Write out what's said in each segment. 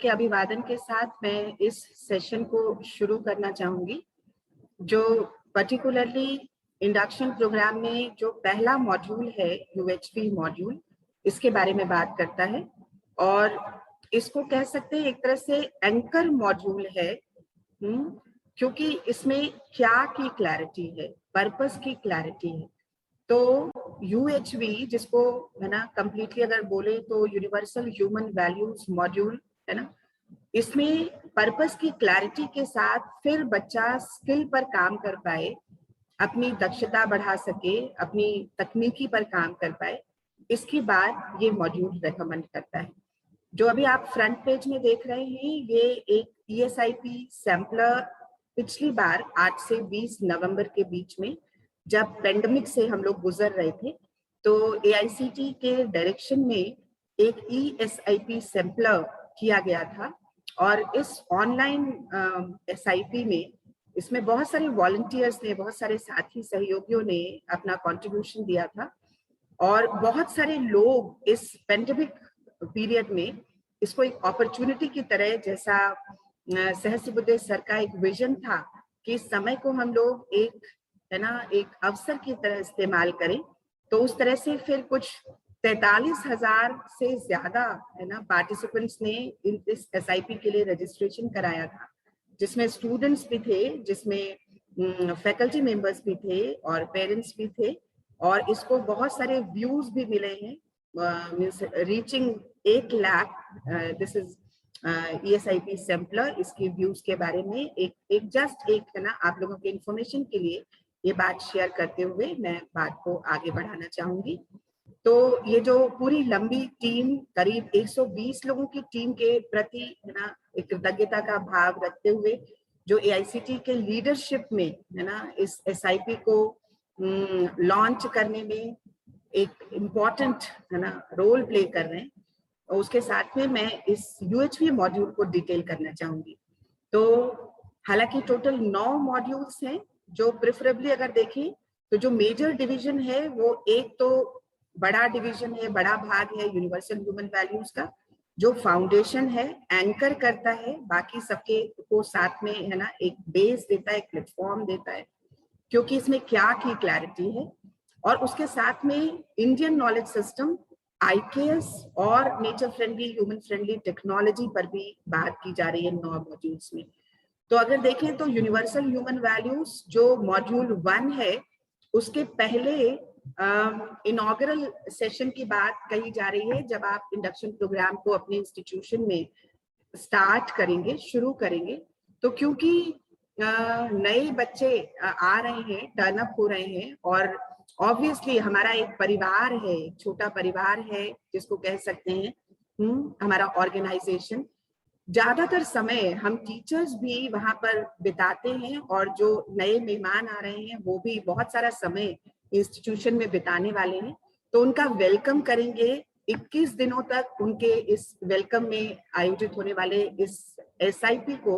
के अभिवादन के साथ मैं इस सेशन को शुरू करना चाहूंगी, जो पर्टिकुलरली इंडक्शन प्रोग्राम में जो पहला मॉड्यूल है यूएचवी मॉड्यूल, इसके बारे में बात करता है। और इसको कह सकते हैं एक तरह से एंकर मॉड्यूल है, क्योंकि इसमें क्या की क्लैरिटी है, पर्पस की क्लैरिटी है। तो यूएचवी, जिसको है ना कंप्लीटली अगर बोले तो यूनिवर्सल ह्यूमन वैल्यूज मॉड्यूल है ना, इसमें पर्पस की क्लैरिटी के साथ फिर बच्चा स्किल पर काम कर पाए, अपनी दक्षता बढ़ा सके, अपनी तकनीकी पर काम कर पाए, इसकी बात ये मॉड्यूल रेकमेंड करता है। जो अभी आप फ्रंट पेज में देख रहे हैं, ये एक ESIP सैम्पलर पिछली बार 8 से 20 नवंबर के बीच में जब पेंडेमिक से हम लोग गुजर रहे थे, तो AICTE के डायरेक्शन में एक ESIP सैम्पलर किया गया था। और इस ऑनलाइन SIP में इसमें बहुत सारे वॉलंटियर्स ने, बहुत सारे साथी सहयोगियों ने अपना कंट्रीब्यूशन दिया था। और बहुत सारे लोग इस पेंडेमिक पीरियड में इसको एक अपॉर्चुनिटी की तरह, जैसा सहस्त्रबुद्धे सर का एक विजन था कि इस समय को हम लोग एक है ना एक अवसर की तरह इस्तेमाल करें, तो उस तरह से फिर कुछ 43,000 से ज्यादा है ना पार्टिसिपेंट्स ने इस SIP के लिए रजिस्ट्रेशन कराया था, जिसमें स्टूडेंट्स भी थे, जिसमें फैकल्टी मेंबर्स भी थे और पेरेंट्स भी थे। और इसको बहुत सारे व्यूज भी मिले हैं, means reaching 8 lakh. This is ESIP sampler. इसके व्यूज के बारे में एक जस्ट एक है ना आप लोगों के इंफॉर्मेशन के लिए ये बात शेयर करते हुए मैं बात को आगे बढ़ाना चाहूंगी। तो ये जो पूरी लंबी टीम, करीब 120 लोगों की टीम के प्रति है ना एक कृतज्ञता का भाव रखते हुए, जो AICTE के लीडरशिप में है ना इस SIP को लॉन्च करने में एक इम्पॉर्टेंट है ना रोल प्ले कर रहे हैं, और उसके साथ में मैं इस UHV मॉड्यूल को डिटेल करना चाहूंगी। तो हालांकि टोटल 9 मॉड्यूल्स हैं, जो प्रेफरेबली अगर देखें तो जो मेजर डिवीजन है वो एक तो बड़ा डिवीजन है, बड़ा भाग है यूनिवर्सल ह्यूमन वैल्यूज का, जो फाउंडेशन है, एंकर करता है, बाकी सबके को साथ में है ना एक बेस देता है, एक प्लेटफॉर्म देता है, क्योंकि इसमें क्या की क्लैरिटी है। और उसके साथ में इंडियन नॉलेज सिस्टम, IKS और nature friendly, human friendly technology पर भी बात की जा रही है 9 मॉड्यूल्स में। तो अगर देखें तो यूनिवर्सल ह्यूमन वैल्यूज जो मॉड्यूल 1 है, उसके पहले इनॉग्रल सेशन की बात कही जा रही है, जब आप इंडक्शन प्रोग्राम को अपने इंस्टीट्यूशन में स्टार्ट करेंगे, शुरू करेंगे। तो क्योंकि नए बच्चे आ रहे हैं, टर्न अप हो रहे हैं, और ऑब्वियसली हमारा एक परिवार है, एक छोटा परिवार है जिसको कह सकते हैं हमारा ऑर्गेनाइजेशन, ज्यादातर समय हम टीचर्स भी वहां पर बिताते हैं, और जो नए मेहमान आ रहे हैं वो भी बहुत सारा समय इंस्टीट्यूशन में बिताने वाले हैं। तो उनका वेलकम करेंगे 21 दिनों तक। उनके इस वेलकम में आयोजित होने वाले इस SIP को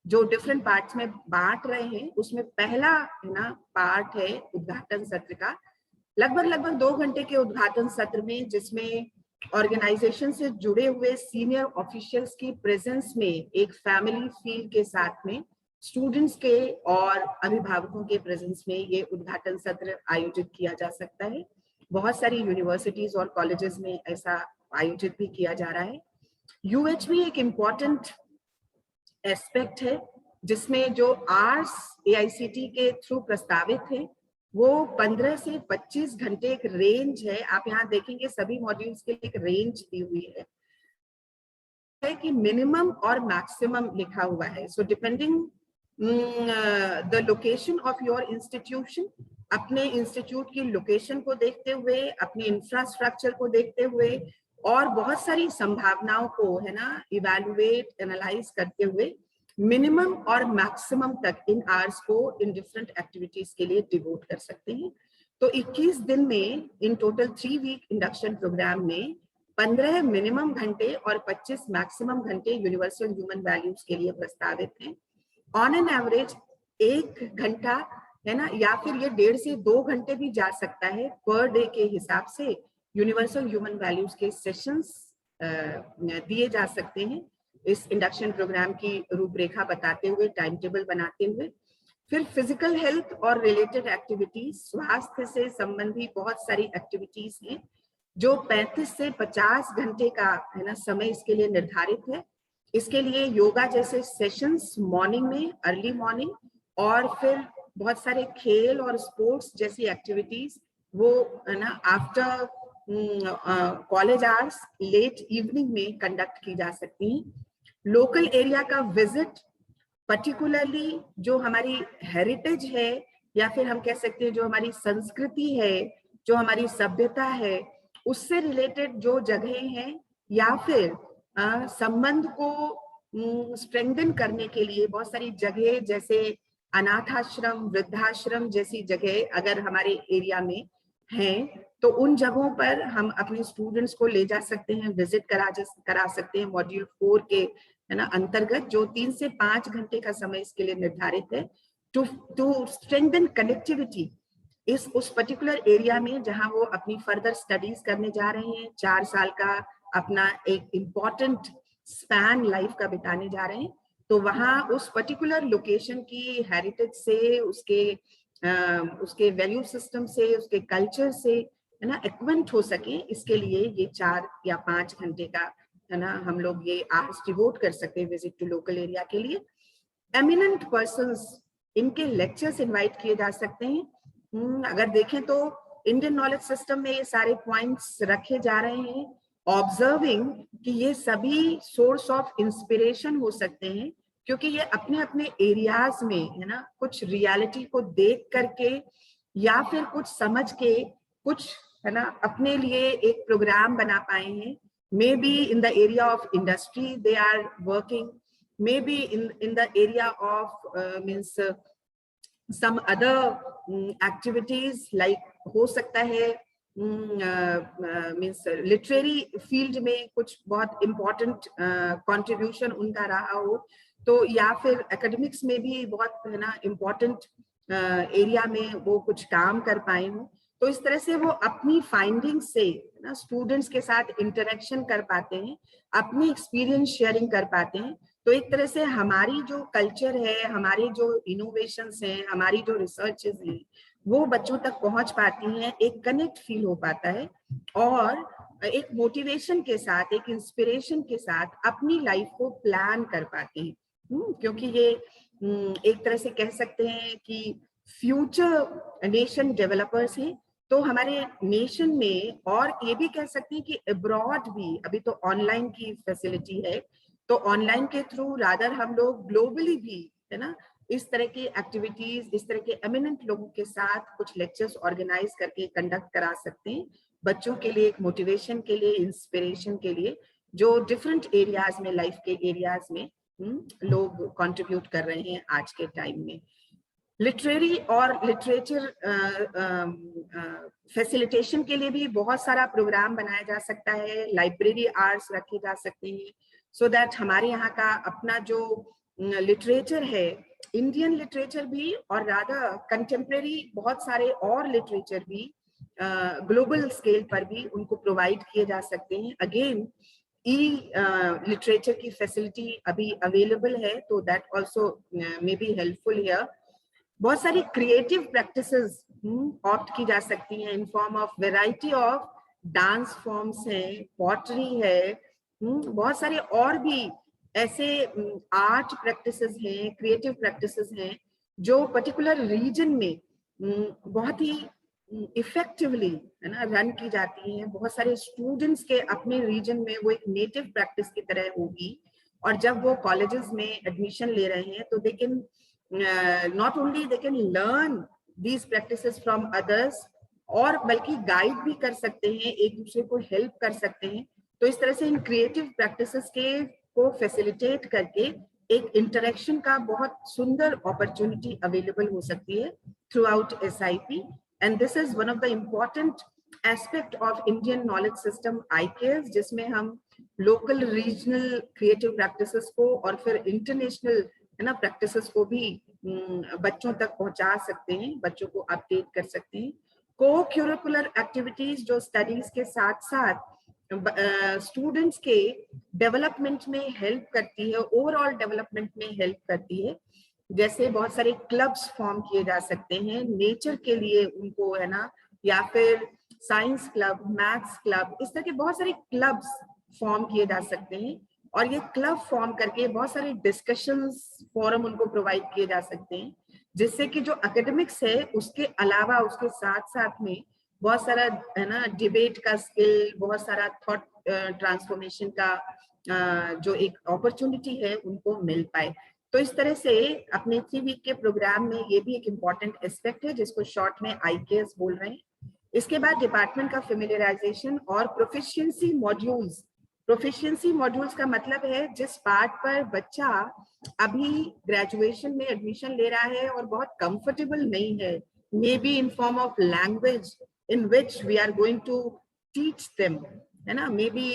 जो डिफरेंट पार्ट्स में बांट रहे हैं, उसमें पहला है ना पार्ट है उद्घाटन सत्र का, लगभग 2 घंटे के उद्घाटन सत्र में, जिसमें ऑर्गेनाइजेशन से जुड़े हुए सीनियर ऑफिशियल्स की प्रेजेंस में, एक फैमिली फील के साथ में, स्टूडेंट्स के और अभिभावकों के प्रेजेंस में ये उद्घाटन सत्र आयोजित किया जा सकता है। बहुत सारी यूनिवर्सिटीज और कॉलेजेस में ऐसा आयोजित भी किया जा रहा है। UHV एक इम्पॉर्टेंट एस्पेक्ट है, जिसमें जो आर्ट्स AICTE के थ्रू प्रस्तावित है वो 15 से 25 घंटे एक रेंज है। आप यहाँ देखेंगे सभी मॉड्यूल्स के लिए एक रेंज दी हुई है कि मिनिमम और मैक्सिमम लिखा हुआ है। So depending the location of your institution, अपने इंस्टीट्यूट की लोकेशन को देखते हुए, अपने इंफ्रास्ट्रक्चर को देखते हुए, और बहुत सारी संभावनाओं को है ना इवैल्यूएट, एनालाइज करते हुए, मिनिमम और मैक्सिमम तक इन आवर्स को इन डिफरेंट एक्टिविटीज के लिए डिवोट कर सकते हैं। तो 21 दिन में in total 3 week induction program में 15 मिनिमम घंटे और 25 मैक्सिमम घंटे यूनिवर्सल ह्यूमन वैल्यूज के लिए प्रस्तावित हैं। ऑन एन एवरेज 1 घंटा है ना, या फिर ये 1.5 से 2 घंटे भी जा सकता है पर डे के हिसाब से यूनिवर्सल ह्यूमन वैल्यूज के सेशंस दिए जा सकते हैं। इस इंडक्शन प्रोग्राम की रूपरेखा बताते हुए, टाइम टेबल बनाते हुए। फिर फिजिकल हेल्थ और रिलेटेड एक्टिविटीज, स्वास्थ्य से संबंधी बहुत सारी एक्टिविटीज हैं जो 35 से 50 घंटे का है ना समय इसके लिए निर्धारित है। इसके लिए योगा जैसे सेशंस मॉर्निंग में, अर्ली मॉर्निंग, और फिर बहुत सारे खेल और स्पोर्ट्स जैसी एक्टिविटीज वो है ना after college hours, late evening में कंडक्ट की जा सकती हैं। लोकल एरिया का विजिट, पर्टिकुलरली जो हमारी हेरिटेज है या फिर हम कह सकते हैं जो हमारी संस्कृति है, जो हमारी सभ्यता है, उससे रिलेटेड जो जगह हैं, या फिर संबंध को स्ट्रेंथन करने के लिए बहुत सारी जगह जैसे अनाथाश्रम, वृद्धाश्रम जैसी जगह अगर हमारे एरिया में हैं, तो उन जगहों पर हम अपने स्टूडेंट्स को ले जा सकते हैं, विजिट करा सकते हैं मॉड्यूल 4 के है ना अंतर्गत, जो 3 से 5 घंटे का समय इसके लिए निर्धारित है, टू स्ट्रेंथन कनेक्टिविटी इस उस पर्टिकुलर एरिया में जहां वो अपनी फर्दर स्टडीज करने जा रहे हैं, 4 साल का अपना एक इम्पॉर्टेंट स्पैन लाइफ का बिताने जा रहे हैं। तो वहां उस पर्टिकुलर लोकेशन की हेरिटेज से, उसके वैल्यू सिस्टम से, उसके कल्चर से है ना एक्वेंट हो सके, इसके लिए ये 4 या 5 घंटे का है ना हम लोग ये आवर्स डिवोट कर सकते हैं विजिट टू लोकल एरिया के लिए। एमिनेंट पर्संस, इनके लेक्चर्स इनवाइट किए जा सकते हैं। अगर देखें तो इंडियन नॉलेज सिस्टम में ये सारे पॉइंट्स रखे जा रहे हैं, ऑब्जर्विंग कि ये सभी सोर्स ऑफ इंस्पिरेशन हो सकते हैं, क्योंकि ये अपने अपने एरियाज में है ना कुछ रियलिटी को देख करके या फिर कुछ समझ के कुछ है ना अपने लिए एक प्रोग्राम बना पाए हैं। Maybe in the area of industry they are working, maybe in the area of means some other activities like हो सकता है मीन्स लिटरेरी फील्ड में कुछ बहुत इम्पोर्टेंट कंट्रीब्यूशन उनका रहा हो, तो या फिर एकेडमिक्स में भी बहुत है ना इम्पोर्टेंट एरिया में वो कुछ काम कर पाए हो। तो इस तरह से वो अपनी फाइंडिंग्स से ना स्टूडेंट्स के साथ इंटरेक्शन कर पाते हैं, अपनी एक्सपीरियंस शेयरिंग कर पाते हैं। तो एक तरह से हमारी जो कल्चर है, हमारी जो इनोवेशंस हैं, हमारी जो रिसर्चेस हैं, वो बच्चों तक पहुंच पाती हैं, एक कनेक्ट फील हो पाता है, और एक मोटिवेशन के साथ, एक इंस्पिरेशन के साथ अपनी लाइफ को प्लान कर पाते हैं। क्योंकि ये एक तरह से कह सकते हैं कि फ्यूचर नेशन डेवलपर्स हैं। तो हमारे नेशन में, और ये भी कह सकते हैं कि अब्रॉड भी, अभी तो ऑनलाइन की फैसिलिटी है, तो ऑनलाइन के थ्रू रादर हम लोग ग्लोबली भी है ना इस तरह की एक्टिविटीज, इस तरह के एमिनेंट लोगों के साथ कुछ लेक्चर्स ऑर्गेनाइज करके कंडक्ट करा सकते हैं बच्चों के लिए, एक मोटिवेशन के लिए, इंस्पिरेशन के लिए, जो डिफरेंट एरियाज में, लाइफ के एरियाज में लोग कंट्रीब्यूट कर रहे हैं आज के टाइम में। लिटरेरी और लिटरेचर फैसिलिटेशन के लिए भी बहुत सारा प्रोग्राम बनाया जा सकता है, लाइब्रेरी आवर्स रखे जा सकते हैं, सो दैट हमारे यहाँ का अपना जो लिटरेचर है, इंडियन लिटरेचर भी और रादर कंटेम्प्रेरी बहुत सारे और लिटरेचर भी ग्लोबल स्केल पर भी उनको प्रोवाइड किए जा सकते हैं। अगेन लिटरेचर की फैसिलिटी अभी अवेलेबल है, तो that also may be helpful here. बहुत सारी क्रिएटिव प्रैक्टिसेस ऑप्ट की जा सकती हैं इन form of variety of dance forms हैं, पॉटरी है, बहुत सारे और भी ऐसे आर्ट प्रैक्टिसेस हैं, क्रिएटिव प्रैक्टिसेस हैं, जो पर्टिकुलर रीजन में बहुत ही इफेक्टिवली है ना रन की जाती हैं। बहुत सारे स्टूडेंट्स के अपने रीजन में वो एक नेटिव प्रैक्टिस की तरह होगी, और जब वो कॉलेजेस में एडमिशन ले रहे हैं तो they can not only they can learn these practices from others, और बल्कि गाइड भी कर सकते हैं, एक दूसरे को हेल्प कर सकते हैं। तो इस तरह से इन क्रिएटिव प्रैक्टिसेस के को फैसिलिटेट करके एक इंटरेक्शन का बहुत सुंदर अपॉर्चुनिटी अवेलेबल हो सकती है through out SIP, and this is one of the important aspect of Indian knowledge system IKS, जिसमें हम लोकल रीजनल क्रिएटिव प्रैक्टिसेस को और फिर इंटरनेशनल है ना प्रैक्टिसेस को भी बच्चों तक पहुंचा सकते हैं, बच्चों को अपडेट कर सकते हैं। को-करिकुलर एक्टिविटीज जो स्टडीज के साथ साथ स्टूडेंट्स के डेवलपमेंट में हेल्प करती है, ओवरऑल डेवलपमेंट में हेल्प करती है। जैसे बहुत सारे क्लब्स फॉर्म किए जा सकते हैं नेचर के लिए उनको, है ना, या फिर साइंस क्लब, मैथ्स क्लब, इस तरह के बहुत सारे क्लब्स फॉर्म किए जा सकते हैं। और ये क्लब फॉर्म करके बहुत सारे डिस्कशंस फोरम उनको प्रोवाइड किए जा सकते हैं, जिससे कि जो एकेडमिक्स है उसके अलावा उसके साथ साथ में बहुत सारा, है ना, डिबेट का स्किल, बहुत सारा थॉट ट्रांसफॉर्मेशन का जो एक अपॉर्चुनिटी है उनको मिल पाए। तो इस तरह से अपने 3 वीक के प्रोग्राम में ये भी एक इम्पॉर्टेंट एस्पेक्ट है, जिसको शॉर्ट में IKS बोल रहे हैं। इसके बाद डिपार्टमेंट का फेमिलियराइजेशन और प्रोफिशिएंसी मॉड्यूल्स। प्रोफिशिएंसी मॉड्यूल्स का मतलब है जिस पार्ट पर बच्चा अभी ग्रेजुएशन में एडमिशन ले रहा है और बहुत कंफर्टेबल नहीं है, maybe in form of language in which we are going to teach them, है ना, मे बी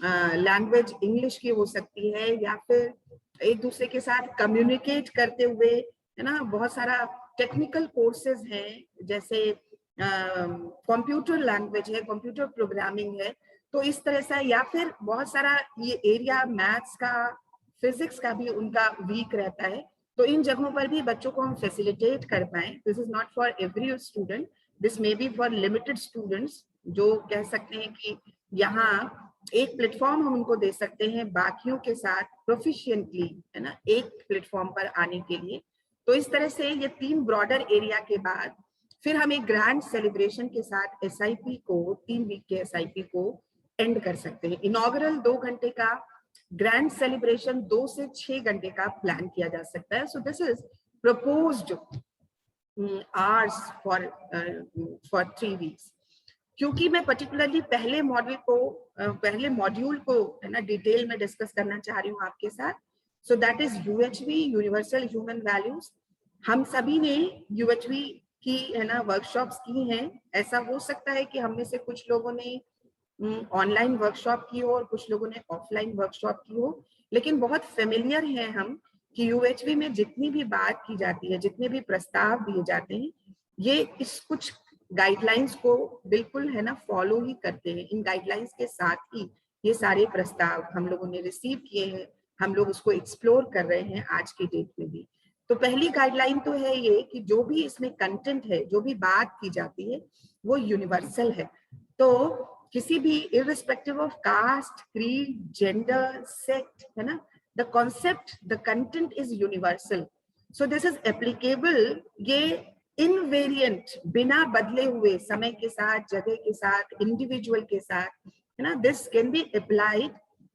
लैंग्वेज इंग्लिश की हो सकती है, या फिर एक दूसरे के साथ कम्युनिकेट करते हुए, है ना, बहुत सारा टेक्निकल कोर्सेज हैं, जैसे कंप्यूटर लैंग्वेज है, कंप्यूटर प्रोग्रामिंग है। तो इस तरह से, या फिर बहुत सारा ये एरिया मैथ्स का, फिजिक्स का भी उनका वीक रहता है। तो इन जगहों पर भी बच्चों को हम फैसिलिटेट कर पाए। This is not for every student, this may be for limited students, जो कह सकते हैं कि यहाँ एक प्लेटफॉर्म हम उनको दे सकते हैं बाकियों के साथ प्रोफिशिएंटली, है ना, एक प्लेटफॉर्म पर आने के लिए। तो इस तरह से ये 3 ब्रॉडर एरिया के बाद फिर हम एक ग्रैंड सेलिब्रेशन के साथ SIP को, 3 वीक के SIP को एंड कर सकते हैं। इनॉग्रल 2 घंटे का, ग्रैंड सेलिब्रेशन 2 से 6 घंटे का प्लान किया जा सकता है। So this is proposed hours for 3 weeks. क्योंकि मैं पर्टिकुलरली पहले मॉड्यूल को है ना डिटेल में डिस्कस करना चाह रही हूँ आपके साथ। So that is UHV, universal human values. हम सभी ने UHV की, है ना, वर्कशॉप्स की हैं। ऐसा हो सकता है कि हम में से कुछ लोगों ने ऑनलाइन वर्कशॉप की हो और कुछ लोगों ने ऑफलाइन वर्कशॉप की हो, लेकिन बहुत फेमिलियर हैं हम कि UHV में जितनी भी बात की जाती है, जितने भी प्रस्ताव दिए जाते हैं, ये इस कुछ गाइडलाइंस को बिल्कुल, है ना, फॉलो ही करते हैं। इन गाइडलाइंस के साथ ही ये सारे प्रस्ताव हम लोगों ने रिसीव किए हैं, हम लोग उसको एक्सप्लोर कर रहे हैं आज की डेट में भी। तो पहली गाइडलाइन तो है ये कि जो भी इसमें कंटेंट है, जो भी बात की जाती है, वो यूनिवर्सल है। तो किसी भी irrespective of caste, creed, gender, sect, है ना, the concept, the content is universal. So this is applicable, ये इनवेरिएंट, बिना बदले हुए, समय के साथ, जगह के साथ, इंडिविजुअल के साथ, है ना, this can be applied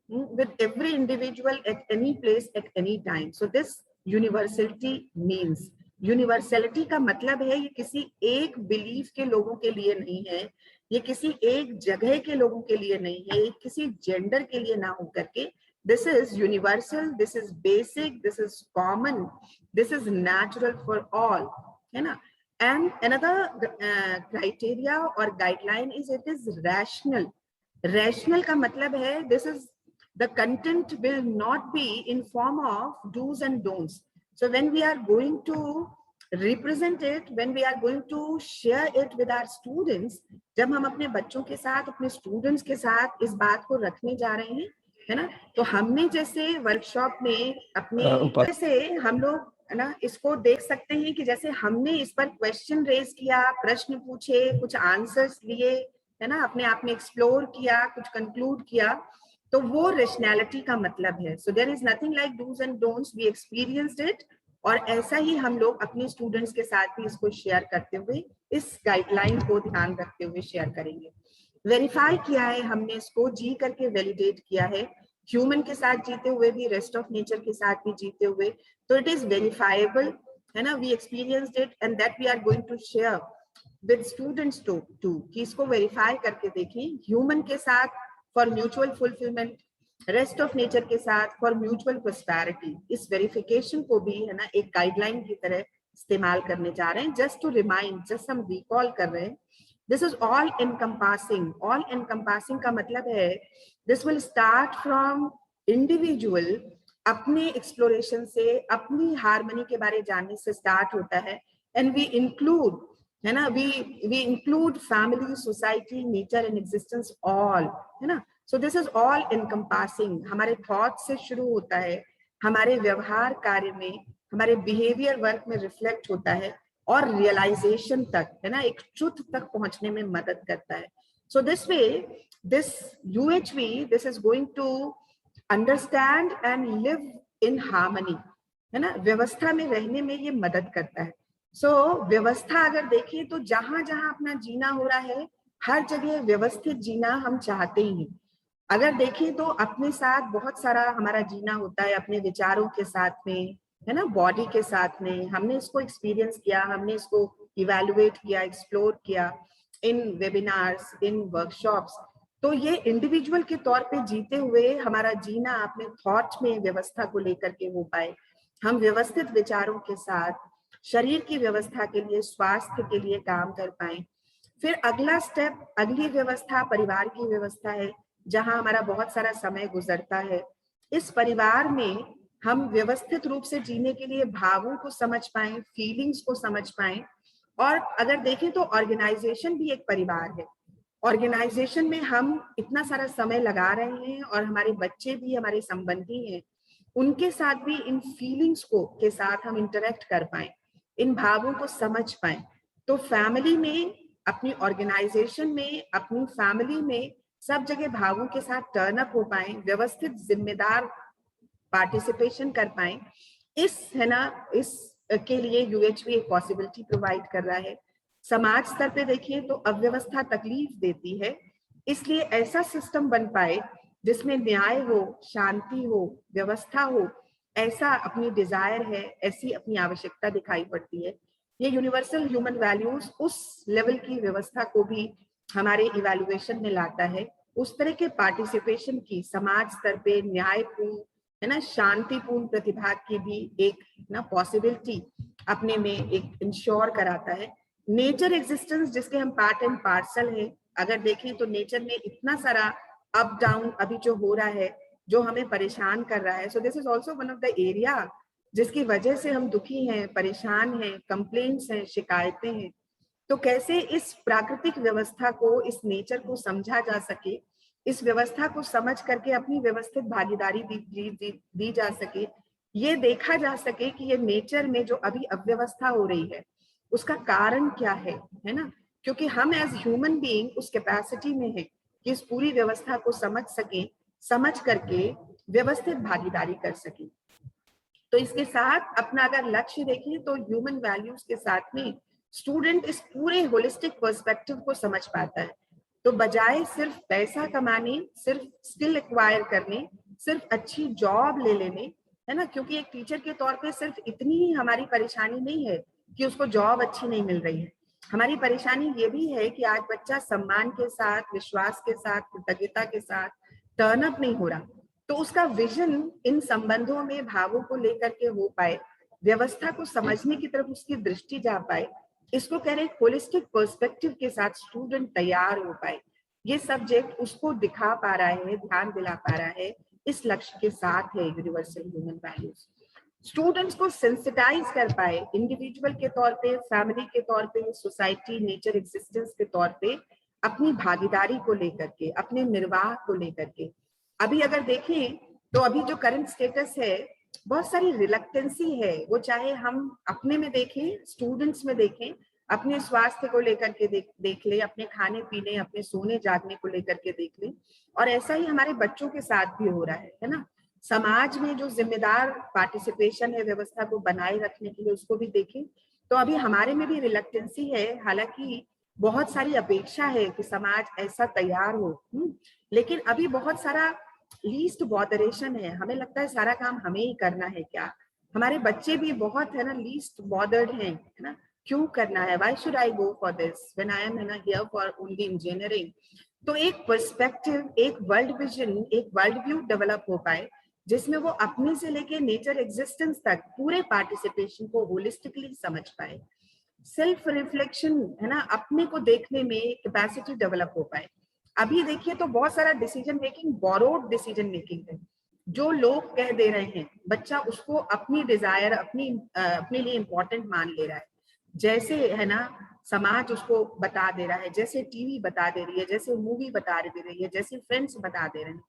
with every individual at any place at any time. So this universality means, universality का मतलब है ये किसी एक बिलीफ के लोगों के लिए नहीं है, ये किसी एक जगह के लोगों के लिए नहीं है, ये किसी जेंडर के लिए ना हो करके, this is universal, this is basic, this is common, this is natural for all, है ना। एंड अनदर क्राइटेरिया और guideline is it is rational. Rational का मतलब है this is the content will not be in form of do's and don'ts. So when we are going to represent it, when we are going to share it with our students, जब हम अपने बच्चों के साथ, अपने students के साथ इस बात को रखने जा रहे हैं, है ना, तो हमने जैसे वर्कशॉप में अपने से हम लोग, है ना, इसको देख सकते हैं कि जैसे हमने इस पर क्वेश्चन रेज किया, प्रश्न पूछे, कुछ आंसर्स लिए, है ना, अपने आप में एक्सप्लोर किया, कुछ कंक्लूड किया, तो वो रैशनैलिटी का मतलब है। So there is nothing like dos and don'ts, we experienced it, और ऐसा ही हम लोग अपने स्टूडेंट्स के साथ भी इसको शेयर करते हुए, इस गाइडलाइन को ध्यान रखते हुए शेयर करेंगे। वेरीफाई किया है हमने इसको, जी करके वैलिडेट किया है, ह्यूमन के साथ जीते हुए भी, रेस्ट ऑफ नेचर के साथ भी जीते हुए, तो इट इज वेरीफाइबल, है ना, we experienced it and that we are going to share with students to कि इसको वेरीफाई करके देखें, ह्यूमन के साथ for mutual fulfilment, rest of nature के साथ फॉर म्यूचुअल प्रोस्पेरिटी। इस वेरिफिकेशन को भी, है ना, एक गाइडलाइन की तरह इस्तेमाल करने जा रहे हैं। जस्ट टू रिमाइंड, जस्ट हम रिकॉल कर रहे हैं, this is all encompassing. All encompassing का मतलब है this will start from individual, अपने एक्सप्लोरेशन से, अपनी हार्मनी के बारे जानने से स्टार्ट होता है, एंड वी इंक्लूड, है ना, we include family, society, nature and existence all, है ना। So this is all encompassing, हमारे थॉट से शुरू होता है, हमारे व्यवहार कार्य में, हमारे बिहेवियर वर्क में रिफ्लेक्ट होता है और रियलाइजेशन तक, है ना, एक ट्रुथ तक पहुंचने में मदद करता है. So this way this UHV, this is going to understand and live in harmony, है ना, व्यवस्था में रहने में ये मदद करता है. सो व्यवस्था अगर देखें तो जहां जहां अपना जीना हो रहा है, हर जगह व्यवस्थित जीना हम चाहते ही हैं. अगर देखें तो अपने साथ बहुत सारा हमारा जीना होता है, अपने विचारों के साथ में, है ना, बॉडी के साथ में. हमने इसको एक्सपीरियंस किया, हमने इसको इवेलुएट किया, एक्सप्लोर किया इन वेबिनार्स, इन वर्कशॉप्स. तो ये इंडिविजुअल के तौर पे जीते हुए हमारा जीना अपने थॉट में व्यवस्था को लेकर के हो पाए, हम व्यवस्थित विचारों के साथ शरीर की व्यवस्था के लिए, स्वास्थ्य के लिए काम कर पाए. फिर अगला स्टेप, अगली व्यवस्था परिवार की व्यवस्था है, जहां हमारा बहुत सारा समय गुजरता है. इस परिवार में हम व्यवस्थित रूप से जीने के लिए भावों को समझ पाए, फीलिंग्स को समझ पाए. और अगर देखें तो ऑर्गेनाइजेशन भी एक परिवार है. ऑर्गेनाइजेशन में हम इतना सारा समय लगा रहे हैं और हमारे बच्चे भी हमारे संबंधी हैं, उनके साथ भी इन फीलिंग्स को के साथ हम इंटरेक्ट कर पाए, इन भावों को समझ पाए. तो फैमिली में, अपनी ऑर्गेनाइजेशन में, अपनी फैमिली में सब जगह भावों के साथ टर्न अप हो पाए, व्यवस्थित जिम्मेदार पार्टिसिपेशन कर पाए. इस, है ना, इस के लिए UHV एक पॉसिबिलिटी प्रोवाइड कर रहा है. समाज स्तर पे देखिए तो अव्यवस्था तकलीफ देती है, इसलिए ऐसा सिस्टम बन पाए जिसमें न्याय हो, शांति हो, व्यवस्था हो, ऐसा अपनी डिजायर है, ऐसी अपनी आवश्यकता दिखाई पड़ती है. ये यूनिवर्सल ह्यूमन वैल्यूज उस लेवल की व्यवस्था को भी हमारे इवैल्यूएशन में लाता है. उस तरह के पार्टिसिपेशन की समाज स्तर पे न्यायपूर्ण, है ना, शांतिपूर्ण प्रतिभाग की भी एक ना पॉसिबिलिटी अपने में एक इंश्योर कराता है. नेचर एग्जिस्टेंस जिसके हम पार्ट एंड पार्सल हैं, अगर देखें तो नेचर में इतना सारा अप डाउन अभी जो हो रहा है, जो हमें परेशान कर रहा है. So this is also one of the area जिसकी वजह से हम दुखी हैं, परेशान हैं, कंप्लेंट्स हैं, शिकायतें हैं. तो कैसे इस प्राकृतिक व्यवस्था को, इस नेचर को समझा जा सके, इस व्यवस्था को समझ करके अपनी व्यवस्थित भागीदारी दी जा सके, ये देखा जा सके कि ये नेचर में जो अभी अव्यवस्था हो रही है उसका कारण क्या है ना. क्योंकि हम एज ह्यूमन बीइंग उस कैपेसिटी में है कि इस पूरी व्यवस्था को समझ सके, समझ करके व्यवस्थित भागीदारी कर सके. तो इसके साथ अपना अगर लक्ष्य देखें तो ह्यूमन वैल्यूज के साथ में स्टूडेंट इस पूरे होलिस्टिक पर्सपेक्टिव को समझ पाता है. तो बजाय सिर्फ पैसा कमाने, सिर्फ स्किल एक्वायर करने, सिर्फ अच्छी जॉब ले लेने, है ना, क्योंकि एक टीचर के तौर पे सिर्फ इतनी ही हमारी परेशानी नहीं है कि उसको जॉब अच्छी नहीं मिल रही है. हमारी परेशानी ये भी है कि आज बच्चा सम्मान के साथ, विश्वास के साथ, कृतज्ञता के साथ टर्न अप नहीं हो रहा. तो उसका विजन इन संबंधों में भावों को लेकर के हो पाए, व्यवस्था को समझने की तरफ उसकी दृष्टि जा पाए, इसको कह रहे होलिस्टिक पर्सपेक्टिव के साथ स्टूडेंट तैयार हो पाए. ये सब्जेक्ट उसको दिखा पा रहा है, ध्यान दिला पा रहा है, इस लक्ष्य के साथ है यूनिवर्सल ह्यूमन वैल्यूज. स्टूडेंट्स को सेंसिटाइज कर पाए, इंडिविजुअल के तौर पे, फैमिली के तौर पे, सोसाइटी, नेचर एग्जिस्टेंस के तौर पे, अपनी भागीदारी को लेकर के, अपने निर्वाह को लेकर के. अभी अगर देखें तो अभी जो करंट स्टेटस है, बहुत सारी रिलक्टेंसी है, वो चाहे हम अपने में देखें, स्टूडेंट्स में देखें, अपने स्वास्थ्य को लेकर के देख ले, अपने खाने पीने, अपने सोने जागने को लेकर के देख ले. और ऐसा ही हमारे बच्चों के साथ भी हो रहा है ना. समाज में जो जिम्मेदार पार्टिसिपेशन है व्यवस्था को बनाए रखने के लिए, उसको भी देखें तो अभी हमारे में भी रिलक्टेंसी है. हालांकि बहुत सारी अपेक्षा है कि समाज ऐसा तैयार हो, लेकिन अभी बहुत सारा लीस्ट बॉदरेशन है. हमें लगता है सारा काम हमें ही करना है क्या. हमारे बच्चे भी बहुत, है ना, लीस्ट बॉदर्ड हैं, है ना, क्यों करना है, why should I go for this when I am, है ना, हियर फॉर ओनली इंजीनियरिंग. तो एक पर्सपेक्टिव, एक वर्ल्ड विजन, एक वर्ल्ड व्यू डेवलप हो पाए जिसमें वो अपने से लेके नेचर एग्जिस्टेंस तक पूरे पार्टिसिपेशन को होलिस्टिकली समझ पाए. सेल्फ रिफ्लेक्शन, है ना, अपने को देखने में कैपेसिटी डेवलप हो पाए. अभी देखिए तो बहुत सारा decision making borrowed decision making है. जो लोग कह दे रहे हैं, बच्चा उसको अपनी डिजायर, अपने लिए इंपॉर्टेंट मान ले रहा है. जैसे, है ना, समाज उसको बता दे रहा है, जैसे टीवी बता दे रही है, जैसे मूवी बता दे रही है, जैसे फ्रेंड्स बता दे रहे हैं।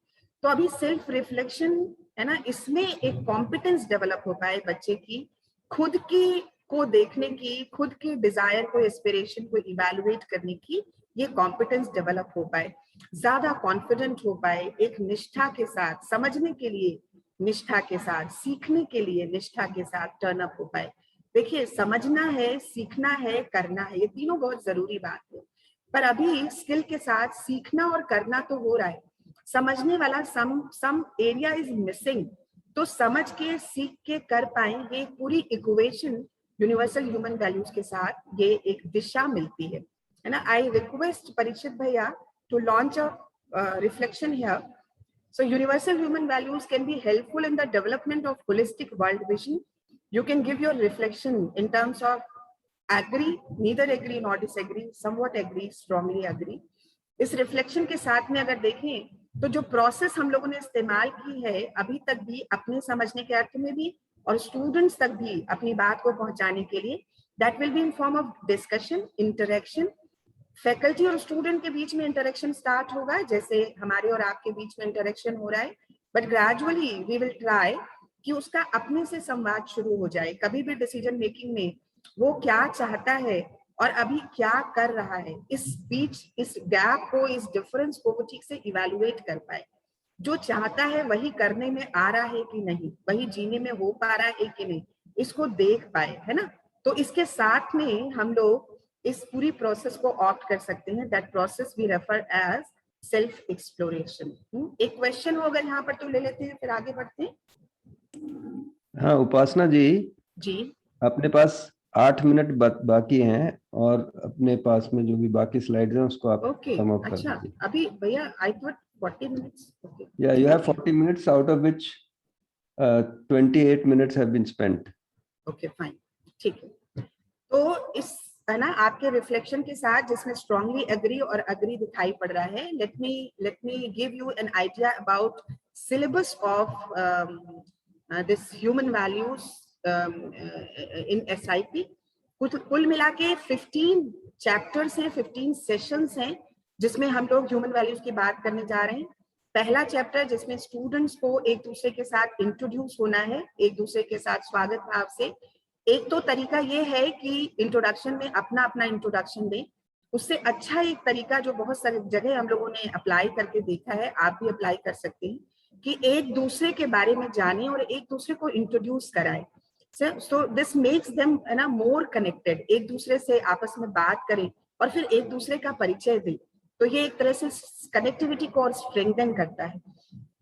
तो अभी सेल्फ रिफ्लेक्शन है ना, इसमें एक कॉम्पिटेंस डेवलप हो पाए बच्चे की, खुद की को देखने की, खुद के डिजायर को, एस्पिरेशन को इवैल्यूएट करने की ये कॉम्पिटेंस डेवलप हो पाए, ज्यादा कॉन्फिडेंट हो पाए, एक निष्ठा के साथ, समझने के लिए निष्ठा के साथ, सीखने के लिए निष्ठा के साथ टर्न अप हो पाए। देखिए, समझना है, सीखना है, करना है, ये तीनों बहुत जरूरी बात है। पर अभी स्किल के साथ सीखना और करना तो हो रहा है, समझने वाला सम एरिया इज मिसिंग। तो समझ के, सीख के, कर पाए, ये पूरी इक्वेशन यूनिवर्सल ह्यूमन वैल्यूज के साथ ये एक दिशा मिलती है ना। आई रिक्वेस्ट परीक्षित भैया to launch a reflection here. So universal human values can be helpful in the development of holistic world vision. You can give your reflection in terms of agree, neither agree nor disagree, somewhat agree, strongly agree. इस reflection के साथ में अगर देखें तो जो process हम लोगों ने इस्तेमाल की है अभी तक भी, अपने समझने के अर्थ में भी और स्टूडेंट्स तक भी अपनी बात को पहुंचाने के लिए, that will be in form of discussion, interaction. Faculty और स्टूडेंट के बीच में इंटरेक्शन स्टार्ट होगा, जैसे हमारे और आपके बीच में इंटरेक्शन हो रहा है, but gradually we will try कि उसका अपने से संवाद शुरू हो जाए। कभी भी डिसीजन मेकिंग में वो क्या चाहता है और अभी क्या कर रहा है, इस बीच, इस गैप को, इस डिफरेंस को वो ठीक से इवैल्यूएट कर पाए। जो चाहता है वही करने में आ रहा है कि नहीं, वही जीने में हो पा रहा है कि नहीं, इसको देख पाए, है ना। तो इसके साथ में हम लोग इस पूरी प्रोसेस को ऑप्ट कर सकते हैं। That process we refer as self exploration. एक क्वेश्चन हो अगर यहाँ पर तो ले लेते हैं, फिर आगे बढ़ते हैं। हाँ उपासना जी, अपने पास 8 मिनट बाकी हैं और अपने पास में जो भी बाकी स्लाइड्स हैं उसको आप सम अप कर अच्छा, दीजिए। अभी भैया आई थॉट 40 मिनट्स। या you have 40 minutes out of which 28 minutes have been spent. Okay fine, ठीक है। तो इस, है ना, आपके रिफ्लेक्शन के साथ जिसमें स्ट्रांगली एग्री और अग्री दिखाई पड़ रहा है, let me give you an idea about syllabus of this human values in SIP। कुल मिला के 15 चैप्टर्स हैं, 15 सेशंस हैं, जिसमें हम लोग ह्यूमन वैल्यूज की बात करने जा रहे हैं। पहला चैप्टर जिसमें स्टूडेंट्स को एक दूसरे के साथ इंट्रोड्यूस होना है, एक दूसरे के साथ स्वागत भाव से। एक तो तरीका ये है कि इंट्रोडक्शन में अपना अपना इंट्रोडक्शन दें। उससे अच्छा एक तरीका जो बहुत सारी जगह हम लोगों ने अप्लाई करके देखा है, आप भी अप्लाई कर सकते हैं, कि एक दूसरे के बारे में जाने और एक दूसरे को इंट्रोड्यूस कराएं। सो दिस मेक्स देम, है ना, मोर कनेक्टेड, एक दूसरे से आपस में बात करें और फिर एक दूसरे का परिचय दें। तो ये एक तरह से कनेक्टिविटी को और स्ट्रेंथन करता है।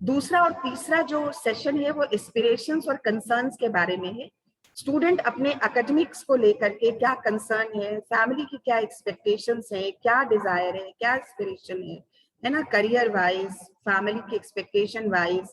दूसरा और तीसरा जो सेशन है वो एस्पिरेशंस और कंसर्न्स के बारे में है। स्टूडेंट अपने एकेडमिक्स को लेकर के क्या कंसर्न है, फैमिली की क्या एक्सपेक्टेशंस है, क्या डिजायर है, क्या एस्पिरेशन है ना, करियर वाइज, फैमिली की एक्सपेक्टेशन वाइज,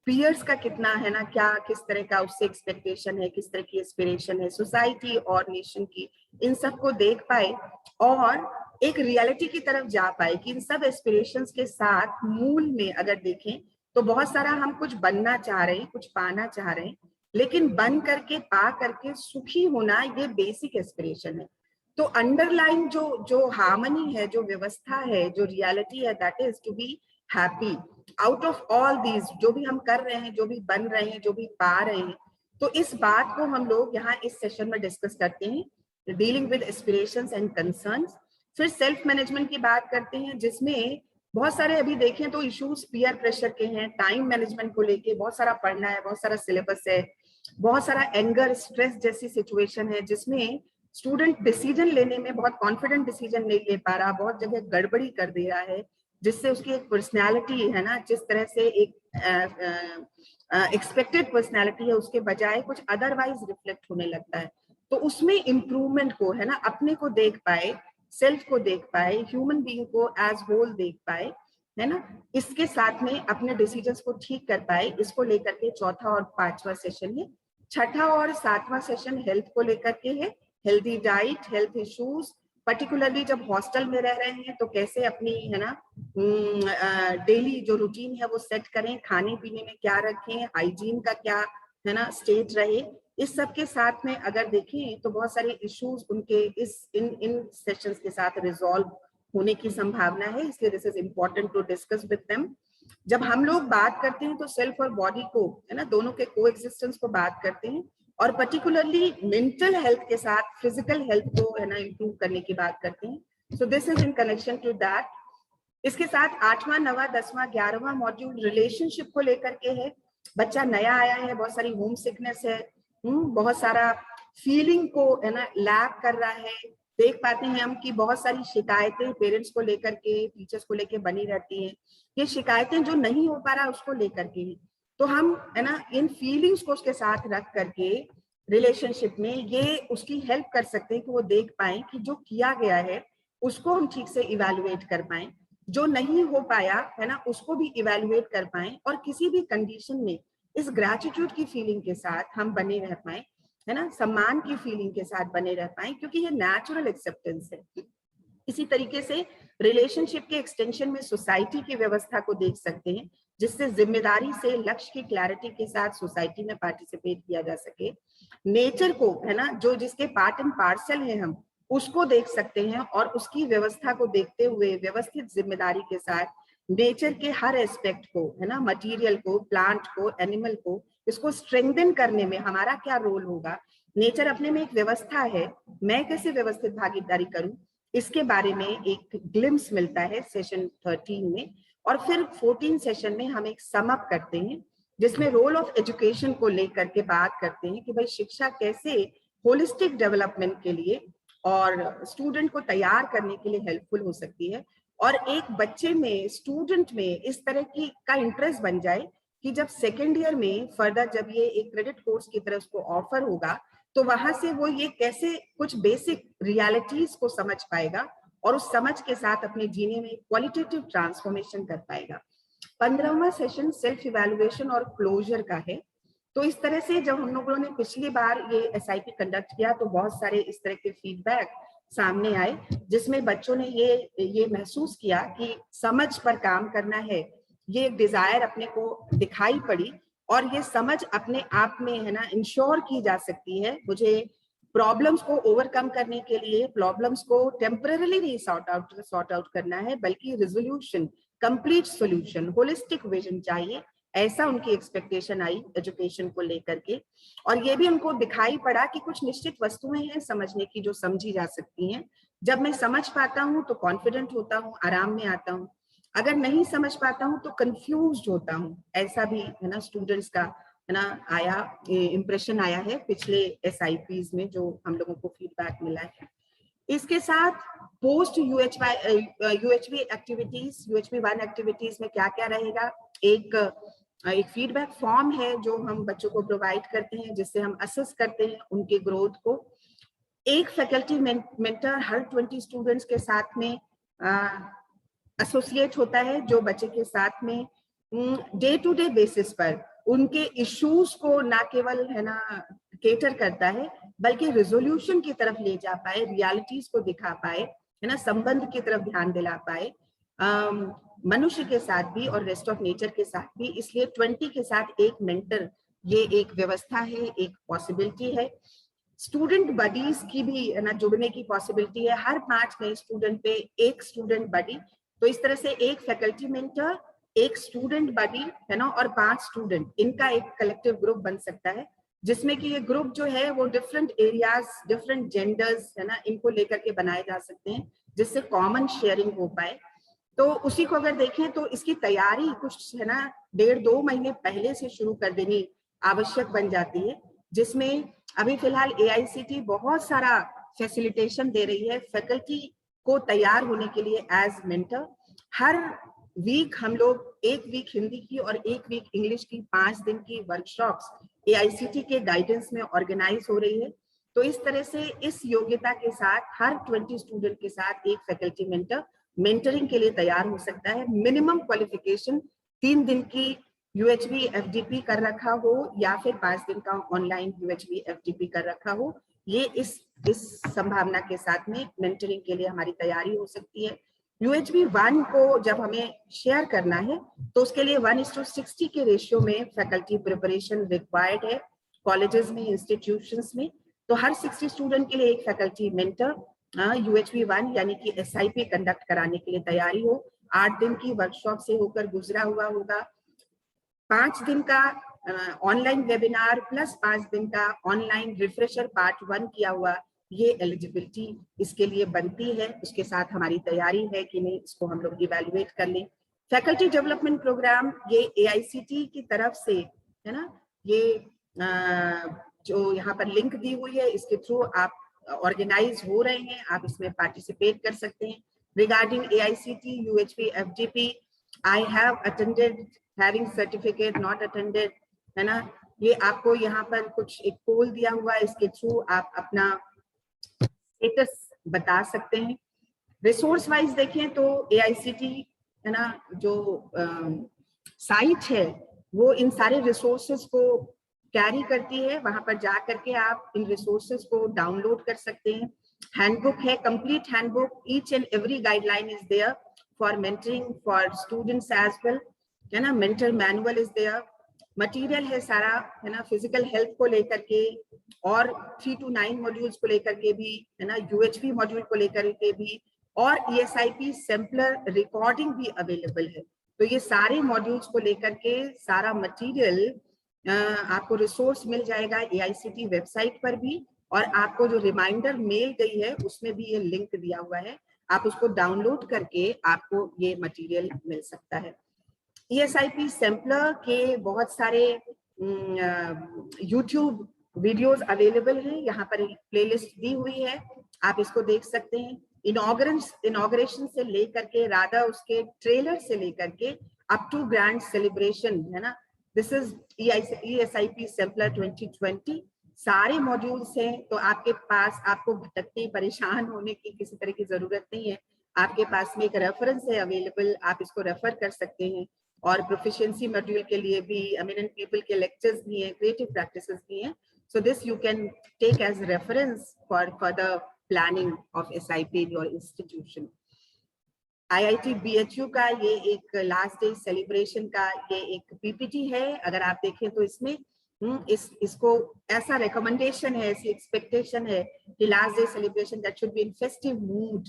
पीयर्स का कितना, है ना, क्या किस तरह का उससे एक्सपेक्टेशन है, किस तरह की एस्पिरेशन है, सोसाइटी और नेशन की, इन सब को देख पाए और एक रियलिटी की तरफ जा पाए कि इन सब एस्पिरेशंस के साथ मूल में अगर देखें तो बहुत सारा हम कुछ बनना चाह रहे हैं, कुछ पाना चाह रहे हैं, लेकिन बन करके, पा करके सुखी होना ये बेसिक एस्पिरेशन है। तो अंडरलाइन जो हार्मनी है, जो व्यवस्था है, जो रियलिटी है, that is to be happy out of all these, जो भी हम कर रहे हैं, जो भी बन रहे हैं, जो भी पा रहे हैं। तो इस बात को हम लोग यहाँ इस सेशन में डिस्कस करते हैं, dealing with aspirations and concerns. फिर सेल्फ मैनेजमेंट की बात करते हैं, जिसमें बहुत सारे अभी देखें तो इश्यूज पीयर प्रेशर के हैं, टाइम मैनेजमेंट को लेके बहुत सारा पढ़ना है, बहुत सारा सिलेबस है, बहुत सारा एंगर, स्ट्रेस जैसी सिचुएशन है, जिसमें स्टूडेंट डिसीजन लेने में बहुत कॉन्फिडेंट डिसीजन नहीं ले पा रहा, बहुत जगह गड़बड़ी कर दे रहा है, जिससे उसकी एक पर्सनैलिटी, है ना, जिस तरह से एक एक्सपेक्टेड पर्सनैलिटी है, उसके बजाय कुछ अदरवाइज रिफ्लेक्ट होने लगता है। तो उसमें इम्प्रूवमेंट को, है ना, अपने को देख पाए, सेल्फ को देख पाए, ह्यूमन बीइंग को एज होल देख पाए, है ना, इसके साथ में अपने डिसीजंस को ठीक कर पाए, इसको लेकर के चौथा और पांचवा सेशन है। छठा और सातवां सेशन हेल्थ को लेकर के है, healthy diet, health issues, particularly जब हॉस्टल में रह रहे हैं तो कैसे अपनी, है ना, डेली जो रूटीन है वो सेट करें, खाने पीने में क्या रखें, हाइजीन का क्या है ना स्टेट रहे। इस सब के साथ में अगर देखें तो बहुत सारे इश्यूज उनके इन सेशंस के साथ रिजॉल्व होने की संभावना है, इसलिए this is important to discuss with them. जब हम लोग बात करते हैं तो सेल्फ और बॉडी को, है ना, दोनों के कोएग्जिस्टेंस को बात करते हैं, और पर्टिकुलरली मेंटल हेल्थ के साथ फिजिकल हेल्थ को, है ना, इंप्रूव करने की बात करते हैं। So this is in connection to that. इसके साथ 8वां 9वां 10वां 11वां मॉड्यूल रिलेशनशिप को लेकर के है। बच्चा नया आया है, बहुत सारी होम सिकनेस है, बहुत सारा फीलिंग को, है ना, लैक कर रहा है। देख पाते हैं हम कि बहुत सारी शिकायतें पेरेंट्स को लेकर के, टीचर्स को लेकर बनी रहती हैं। ये शिकायतें जो नहीं हो पा रहा उसको लेकर के, तो हम, है ना, इन फीलिंग्स को उसके साथ रख करके रिलेशनशिप में ये उसकी हेल्प कर सकते हैं कि वो देख पाए कि जो किया गया है उसको हम ठीक से इवैल्यूएट कर पाए, जो नहीं हो पाया, है ना, उसको भी इवैल्यूएट कर पाए, और किसी भी कंडीशन में इस ग्रैटिट्यूड की फीलिंग के साथ हम बने रह पाए, है ना, सम्मान की फीलिंग के साथ बने रह पाए, क्योंकि ये नेचुरल एक्सेप्टेंस है। इसी तरीके से रिलेशनशिप के एक्सटेंशन में सोसाइटी की व्यवस्था को देख सकते हैं, जिससे जिम्मेदारी से लक्ष्य की क्लैरिटी के साथ सोसाइटी में पार्टिसिपेट किया जा सके। नेचर को, है ना, जो जिसके पार्ट एंड पार्सल है हम उसको देख सकते हैं, और उसकी व्यवस्था को देखते हुए व्यवस्थित जिम्मेदारी के साथ नेचर के हर एस्पेक्ट को, है ना, मटेरियल को, प्लांट को, एनिमल को, इसको स्ट्रेंथन करने में हमारा क्या रोल होगा। नेचर अपने में एक व्यवस्था है, मैं कैसे व्यवस्थित भागीदारी करूं, इसके बारे में एक ग्लिम्स मिलता है सेशन 13 में। और फिर 14 सेशन में हम एक सम अप करते हैं, जिसमें रोल ऑफ एजुकेशन को लेकर के बात करते हैं कि भाई शिक्षा कैसे होलिस्टिक डेवलपमेंट के लिए और स्टूडेंट को तैयार करने के लिए हेल्पफुल हो सकती है, और एक बच्चे में, स्टूडेंट में इस तरह की का इंटरेस्ट बन जाए कि जब सेकेंड ईयर में फर्दर जब ये एक क्रेडिट कोर्स की तरह उसको ऑफर होगा, तो वहां से वो ये कैसे कुछ बेसिक रियलिटीज को समझ पाएगा, और उस समझ के साथ अपने जीने में क्वालिटेटिव ट्रांसफॉर्मेशन कर पाएगा। 15वां सेशन सेल्फ इवैल्यूएशन और क्लोजर का है। तो इस तरह से जब हम लोगों ने पिछली बार ये एसआईपी कंडक्ट किया तो बहुत सारे इस तरह के फीडबैक सामने आए, जिसमें बच्चों ने ये महसूस किया कि समझ पर काम करना है, ये डिजायर अपने को दिखाई पड़ी, और ये समझ अपने आप में, है ना, इंश्योर की जा सकती है। मुझे प्रॉब्लम्स को ओवरकम करने के लिए प्रॉब्लम्स को टेम्पररीली नहीं सॉर्ट आउट करना है, बल्कि resolution, complete solution, holistic vision चाहिए, ऐसा उनकी एक्सपेक्टेशन आई एजुकेशन को लेकर के। और ये भी हमको दिखाई पड़ा कि कुछ निश्चित वस्तुएं हैं समझने की जो समझी जा सकती हैं। जब मैं समझ पाता हूँ तो कॉन्फिडेंट होता हूँ, आराम में आता हूँ, अगर नहीं समझ पाता हूँ तो कंफ्यूज्ड होता हूँ। ऐसा भी, है ना, स्टूडेंट्स का, है ना, आया इम्प्रेशन आया है पिछले एसआईपीज में जो हम लोगों को फीडबैक मिला है। इसके साथ post UHB activities, UHB 1 activities में क्या क्या रहेगा, एक फीडबैक फॉर्म है जो हम बच्चों को प्रोवाइड करते हैं, जिससे हम असेस करते हैं उनके ग्रोथ को। एक फैकल्टी मेंटर हर 20 स्टूडेंट्स के साथ में एसोसिएट होता है, जो बच्चे के साथ में डे टू डे बेसिस पर उनके इश्यूज को ना केवल, है ना, केटर करता है, बल्कि रिजोल्यूशन की तरफ ले जा पाए, रियलिटीज को दिखा पाए, है ना, संबंध की तरफ ध्यान दिला पाए, मनुष्य के साथ भी और रेस्ट ऑफ नेचर के साथ भी। इसलिए 20 के साथ एक मेंटर, ये एक व्यवस्था है, एक पॉसिबिलिटी है। स्टूडेंट बडीज की भी, है ना, जुड़ने की पॉसिबिलिटी है, हर 5 नए स्टूडेंट पे एक स्टूडेंट बडी। तो इस तरह से एक फैकल्टी मेंटर, एक स्टूडेंट बडी, है ना, और 5 स्टूडेंट, इनका एक कलेक्टिव ग्रुप बन सकता है, जिसमें कि ये ग्रुप जो है वो डिफरेंट एरियाज, डिफरेंट जेंडर्स, है ना, इनको लेकर के बनाए जा सकते हैं, जिससे कॉमन शेयरिंग हो पाए। तो उसी को अगर देखें तो इसकी तैयारी कुछ, है ना, 1.5-2 महीने पहले से शुरू कर देनी आवश्यक बन जाती है, जिसमें अभी फिलहाल एआईसीटी बहुत सारा फैसिलिटेशन दे रही है फैकल्टी को तैयार होने के लिए एज मेंटर। हर वीक हम लोग, एक वीक हिंदी की और एक वीक इंग्लिश की 5 दिन की वर्कशॉप्स एआईसीटी के गाइडेंस में ऑर्गेनाइज हो रही है। तो इस तरह से इस योग्यता के साथ हर 20 स्टूडेंट के साथ एक फैकल्टी मेंटर मेंटरिंग के लिए तैयार हो सकता है। मिनिमम क्वालिफिकेशन 3 दिन की यूएचबी एफडीपी कर रखा हो, या फिर 5 दिन का ऑनलाइन यूएचबी एफडीपी कर रखा हो, ये इस संभावना के साथ में मेंटरिंग के लिए हमारी तैयारी हो सकती है। यूएचबी 1 को जब हमें शेयर करना है तो उसके लिए 1:60 के रेशियो में फैकल्टी प्रिपरेशन रिक्वायर्ड है। कॉलेजेस में, इंस्टीट्यूशंस में। तो हर 60 स्टूडेंट के लिए एक फैकल्टी मेंटर UHV 1 यानी कि SIP कंडक्ट कराने के लिए तैयारी हो। 8 दिन की वर्कशॉप से होकर गुजरा हुआ होगा। 5 दिन का ऑनलाइन वेबिनार प्लस 5 दिन का ऑनलाइन रिफ्रेशर पार्ट 1 किया हुआ, ये एलिजिबिलिटी इसके लिए बनती है। उसके साथ हमारी तैयारी है कि नहीं, इसको हम लोग इवेल्युएट कर लें। फैकल्टी डेवलपमेंट प्रोग्राम ये AICTE की तरफ से है ना, ये जो यहाँ पर लिंक दी हुई है, इसके थ्रू आप ऑर्गेनाइज हो रहे हैं, आप इसमें पार्टिसिपेट कर सकते हैं। Regarding AICTE UHV FGP, I have attended, having certificate, not attended, है ना, ये आपको यहाँ पर कुछ एक पोल दिया हुआ है, इसके थ्रू आप अपना स्टेटस बता सकते हैं। रिसोर्स वाइज देखें तो AICTE है ना, जो साइट है वो इन सारे रिसोर्सेज को कैरी करती है। वहां पर जा करके आप इन रिसोर्सेज को डाउनलोड कर सकते हैं। हैंडबुक है, complete handbook, each and every guideline is there for mentoring for students as well, है ना। Mentor manual is there, material है सारा, है ना, फिजिकल हेल्थ को लेकर के और 3 to 9 मॉड्यूल्स को लेकर के भी, है ना, UHV मॉड्यूल को लेकर के भी, और ESIP सैम्पलर रिकॉर्डिंग भी अवेलेबल है। तो ये सारे मॉड्यूल्स को लेकर के सारा मटेरियल आपको रिसोर्स मिल जाएगा AICTE वेबसाइट पर भी, और आपको जो रिमाइंडर मेल गई है उसमें भी ये लिंक दिया हुआ है, आप उसको डाउनलोड करके आपको ये मटेरियल मिल सकता है। ESIP सैम्पलर के बहुत सारे YouTube वीडियोस अवेलेबल हैं, यहाँ पर प्लेलिस्ट दी हुई है, आप इसको देख सकते हैं। इनॉग्रेशन से लेकर के, राधा उसके ट्रेलर से लेकर के अप टू ग्रैंड सेलिब्रेशन, है ना, दिस इज ESIP सैम्पलर 2020। सारे मॉड्यूल्स हैं, तो आपके पास आपको भटकने परेशान होने की किसी तरह की जरूरत नहीं है। आपके पास में एक रेफरेंस है अवेलेबल, आप इसको रेफर कर सकते हैं। और प्रोफिशिएंसी मॉड्यूल के लिए भी एमिनेंट पीपल के लेक्चर्स भी हैं, क्रिएटिव प्रैक्टिसेस भी हैं। So this you can take as reference for further planning of SIP in your institution. IIT BHU का ये एक लास्ट डे सेलिब्रेशन का ये एक PPT है। अगर आप देखें तो इसमें इसको ऐसा रिकमेंडेशन है, ऐसी एक्सपेक्टेशन है कि last day celebration that should be in festive mood.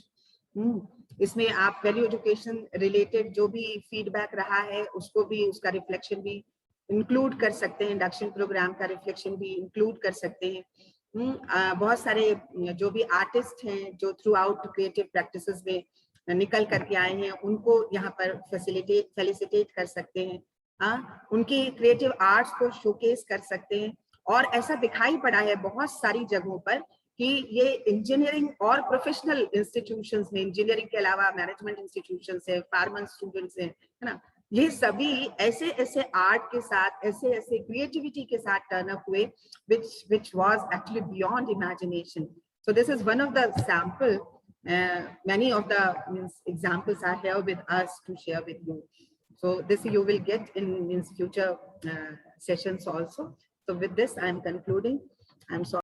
इसमें आप वैल्यू एजुकेशन रिलेटेड जो भी फीडबैक रहा है उसको भी, उसका रिफ्लेक्शन भी इंक्लूड कर सकते हैं, इंडक्शन प्रोग्राम का रिफ्लेक्शन भी इंक्लूड कर सकते हैं। बहुत सारे जो भी आर्टिस्ट हैं जो थ्रू आउट क्रिएटिव प्रैक्टिसेस में निकल करके आए हैं, उनको यहाँ पर फेलिसिटेट कर सकते हैं, उनकी क्रिएटिव आर्ट्स को शोकेस कर सकते हैं। और ऐसा दिखाई पड़ा है बहुत सारी जगहों पर कि ये इंजीनियरिंग और प्रोफेशनल इंस्टीट्यूशंस में, इंजीनियरिंग के अलावा मैनेजमेंट इंस्टीट्यूशंस है, फार्मा स्टूडेंट्स हैं, है ना, ये सभी ऐसे ऐसे आर्ट के साथ, ऐसे ऐसे क्रिएटिविटी के साथ टर्न अप हुए which was actually beyond imagination. So this is one of the sample. Many of the examples are here with us to share with you. So this you will get in future sessions also. So with this, I am concluding. I'm sorry.